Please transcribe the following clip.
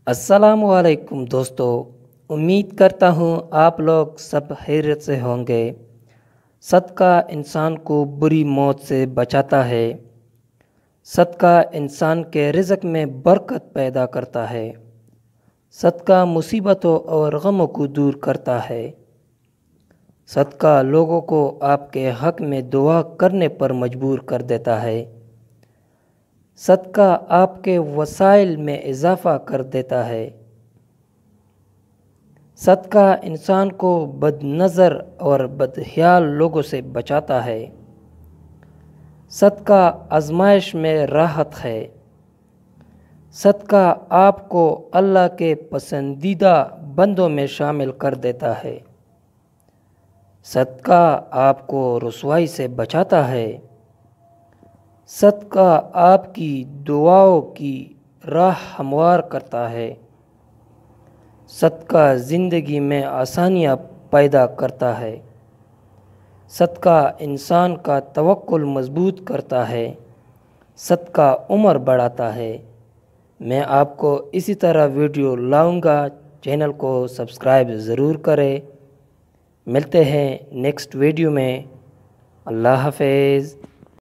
अस्सलामुअलैकुम दोस्तों। उम्मीद करता हूँ आप लोग सब खैरियत से होंगे। सदका इंसान को बुरी मौत से बचाता है। सदका इंसान के रिज़्क में बरकत पैदा करता है। सदका मुसीबतों और गमों को दूर करता है। सदका लोगों को आपके हक़ में दुआ करने पर मजबूर कर देता है। सदका आपके वसाइल में इजाफ़ा कर देता है। सदका इंसान को बदनज़र और बदख्याल लोगों से बचाता है। सदका आजमाइश में राहत है। सदका आपको अल्लाह के पसंदीदा बंदों में शामिल कर देता है। सदका आपको रुसवाई से बचाता है। सदका आपकी दुआओं की राह हमवार करता है। सदका ज़िंदगी में आसानियाँ पैदा करता है। सदका इंसान का तवक्कुल मजबूत करता है। सदका उम्र बढ़ाता है। मैं आपको इसी तरह वीडियो लाऊंगा। चैनल को सब्सक्राइब ज़रूर करें। मिलते हैं नेक्स्ट वीडियो में। अल्लाह हाफ़िज़।